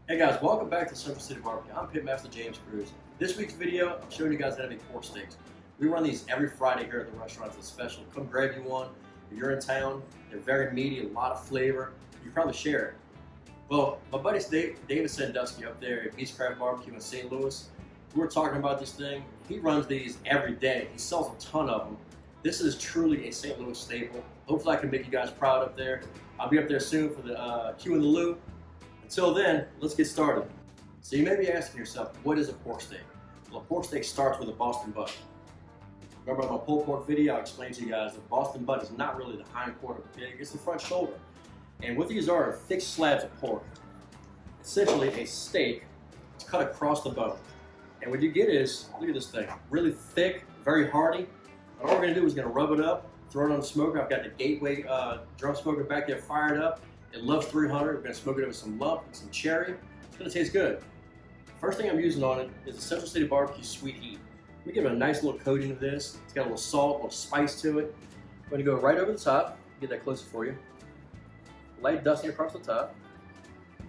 Hey guys, welcome back to Central City Barbecue. I'm Pitmaster James Cruz. This week's video, I'm showing you guys how to make pork steaks. We run these every Friday here at the restaurant as a special. Come grab you one. If you're in town, they're very meaty, a lot of flavor. You probably share it. Well, my buddy David Sandusky up there at Beastcraft Barbecue in St. Louis, we were talking about this thing. He runs these every day. He sells a ton of them. This is truly a St. Louis staple. Hopefully I can make you guys proud up there. I'll be up there soon for the Q and the Lou. Until then, let's get started. So you may be asking yourself, what is a pork steak? Well, a pork steak starts with a Boston butt. Remember my pulled pork video, I explained to you guys that Boston butt is not really the hind quarter of the pig, it's the front shoulder. And what these are thick slabs of pork. Essentially a steak cut across the bone. And what you get is, look at this thing, really thick, very hearty. And all we're gonna do is gonna rub it up, throw it on the smoker. I've got the Gateway drum smoker back there fired up. It loves 300. We're gonna smoke it over some lump and some cherry. It's gonna taste good. First thing I'm using on it is the Central City Barbecue Sweet Heat. We give it a nice little coating of this. It's got a little salt, a little spice to it. I'm gonna go right over the top. Get that closer for you. Light dusting across the top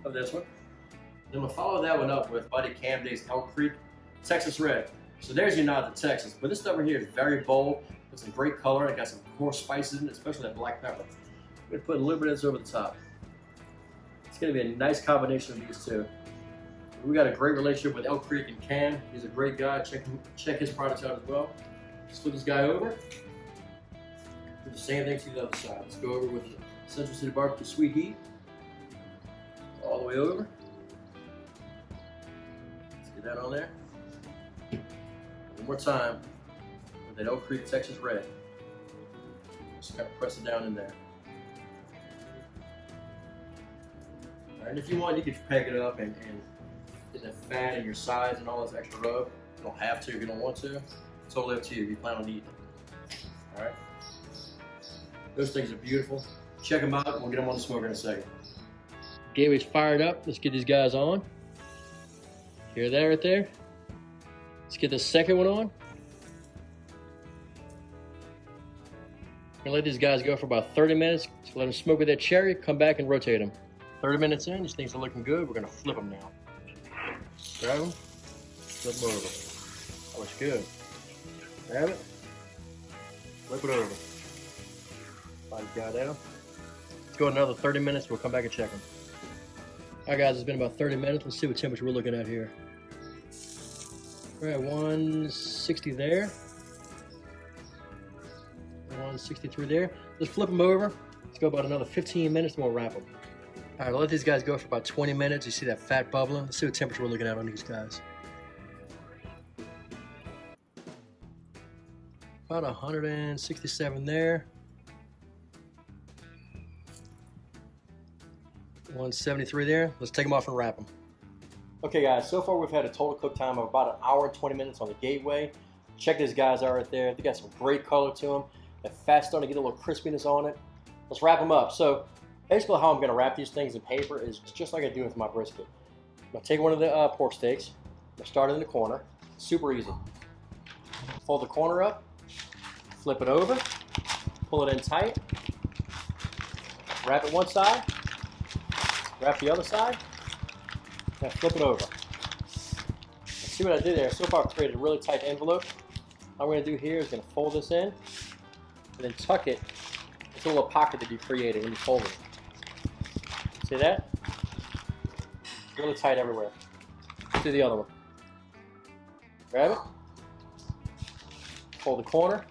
of this one. Then we'll follow that one up with Buddy Camden's Elk Creek Texas Red. So there's your nod to Texas. But this stuff right here is very bold. It's a great color. It got some core spices in it, especially that black pepper. I'm gonna put a little bit of this over the top. It's going to be a nice combination of these two. We got a great relationship with Elk Creek and Cam. He's a great guy. Check his products out as well. Let's flip this guy over. Do the same thing to the other side. Let's go over with the Central City Barbecue Sweet Heat. All the way over. Let's get that on there. One more time with that Elk Creek Texas Red. Just kind of press it down in there. And if you want, you can pack it up and get the fat and your sides and all this extra rub. You don't have to if you don't want to. It's totally up to you if you plan on eating it. All right. Those things are beautiful. Check them out. We'll get them on the smoker in a second. Gateway's fired up. Let's get these guys on. Hear that right there? Let's get the second one on. We're gonna let these guys go for about 30 minutes. So let them smoke with that cherry. Come back and rotate them. 30 minutes in, these things are looking good. We're gonna flip them now. Grab them, flip them over. That looks good. Grab it, flip it over. Body guy down. Let's go another 30 minutes. We'll come back and check them. All right, guys, it's been about 30 minutes. Let's see what temperature we're looking at here. We're at 160 there. 163 there. Let's flip them over. Let's go about another 15 minutes and we'll wrap them. All right, I'll let these guys go for about 20 minutes. You see that fat bubbling? Let's see what temperature we're looking at on these guys. About 167 there. 173 there. Let's take them off and wrap them. Okay guys, so far we've had a total cook time of about 1 hour and 20 minutes on the Gateway. Check these guys out right there. They got some great color to them. The fat's starting to get a little crispiness on it. Let's wrap them up. So basically how I'm going to wrap these things in paper is just like I do with my brisket. I'm going to take one of the pork steaks. I'm going to start it in the corner. Super easy. Fold the corner up. Flip it over. Pull it in tight. Wrap it one side. Wrap the other side. Now flip it over. Let's see what I did there. So far I've created a really tight envelope. All I'm going to do here is going to fold this in and then tuck it into a little pocket that you created when you fold it. See that? Really tight everywhere. Let's do the other one. Grab it. Fold the corner.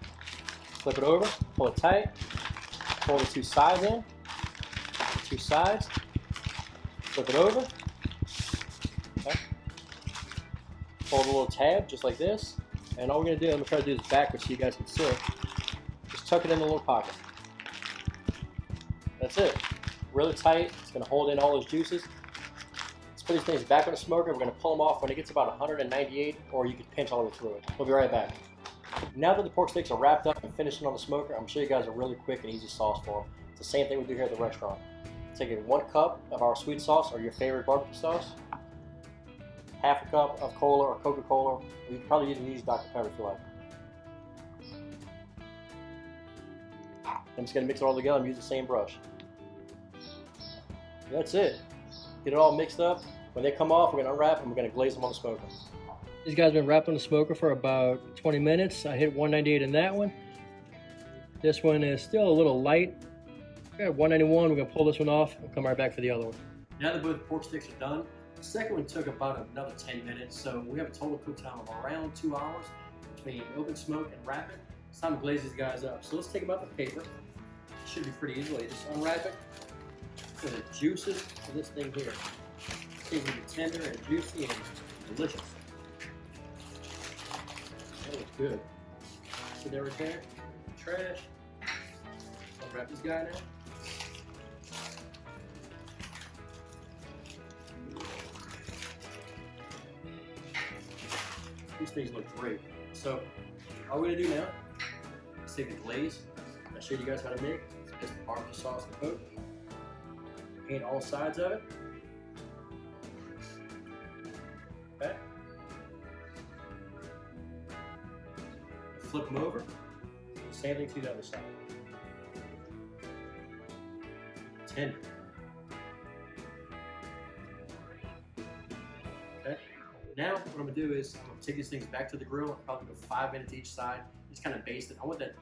Flip it over. Pull it tight. Fold the two sides in. The two sides. Flip it over. Okay. Fold a little tab just like this. And all we're going to do, I'm going to try to do this backwards so you guys can see it. Just tuck it in the little pocket. That's it. Really tight. It's going to hold in all those juices. Let's put these things back on the smoker. We're going to pull them off when it gets about 198, or you can pinch all the way through it. We'll be right back. Now that the pork steaks are wrapped up and finished on the smoker, I'm going to show you guys a really quick and easy sauce for them. It's the same thing we do here at the restaurant. Take 1 cup of our sweet sauce or your favorite barbecue sauce, half a cup of cola or Coca-Cola. You can probably even use Dr. Pepper if you like. I'm just going to mix it all together and use the same brush. That's it. Get it all mixed up, When they come off, we're gonna unwrap them, we're gonna glaze them on the smoker. These guys have been wrapped on the smoker for about 20 minutes. I hit 198 in that one. This one is still a little light. We got 191, we're gonna pull this one off and come right back for the other one. Now that both pork sticks are done, the second one took about another 10 minutes, so we have a total cook time of around 2 hours between open smoke and wrapping. It's time to glaze these guys up. So let's take them out the paper. It should be pretty easily. Just unwrap it. So the juices of this thing here. It's going to be tender and juicy and delicious. That looks good. See that right there? Trash. Unwrap this guy now. These things look great. So all we're gonna do now is take the glaze. I'll show you guys how to make. It's just barbecue sauce and coat. Paint all sides of it. Okay. Flip them over. Same thing to the other side. Tender. Okay. Now what I'm gonna do is I'm gonna take these things back to the grill and probably go 5 minutes each side. Just kind of baste it. I want that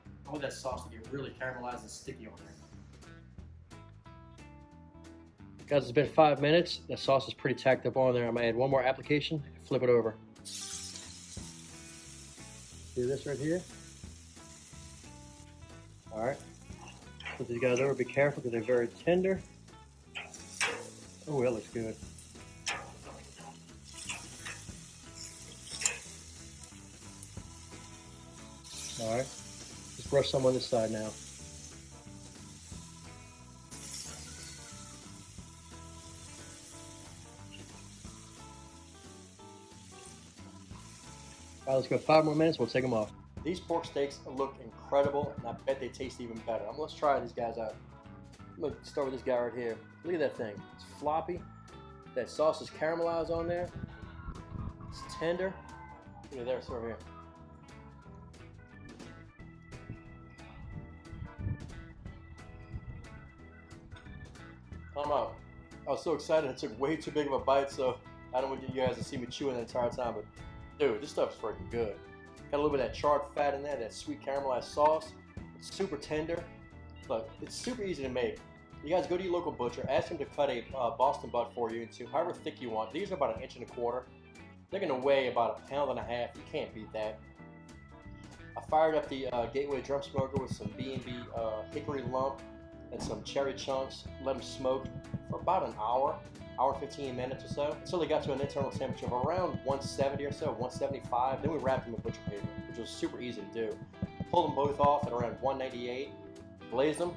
sauce to get really caramelized and sticky on there. Guys, it's been 5 minutes. The sauce is pretty tacked up on there. I'm gonna add one more application and flip it over. See this right here? All right. Put these guys over. Be careful because they're very tender. Oh, that looks good. All right, just brush some on this side now. All right, let's go 5 more minutes, we'll take them off. These pork steaks look incredible, and I bet they taste even better. Let's try these guys out. I'm gonna start with this guy right here. Look at that thing, it's floppy. That sauce is caramelized on there. It's tender. Look at that, it's over here. I'm out. I was so excited, I took way too big of a bite, so I don't want you guys to see me chewing the entire time, but dude, this stuff's freaking good. Got a little bit of that charred fat in there, that sweet caramelized sauce. It's super tender. Look, it's super easy to make. You guys go to your local butcher, ask him to cut a Boston butt for you into however thick you want. These are about 1 1/4 inches. They're gonna weigh about 1.5 pounds. You can't beat that. I fired up the Gateway drum smoker with some B&B hickory lump and some cherry chunks. Let them smoke for about an hour and 15 minutes or so, until they got to an internal temperature of around 170 or so, 175. Then we wrapped them in butcher paper, which was super easy to do. Pulled them both off at around 198. Glazed them,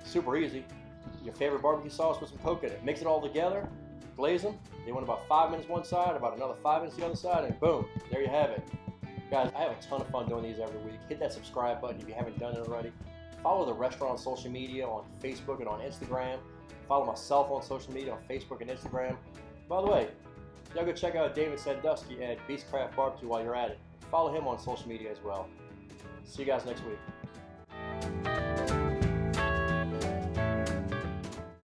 super easy. Your favorite barbecue sauce with some Coke in it. Mix it all together, glaze them. They went about 5 minutes one side, about another 5 minutes the other side, and boom, there you have it. Guys, I have a ton of fun doing these every week. Hit that subscribe button if you haven't done it already. Follow the restaurant on social media, on Facebook and on Instagram. Follow myself on social media, on Facebook and Instagram. By the way, y'all go check out David Sandusky at Beastcraft Barbecue while you're at it. Follow him on social media as well. See you guys next week.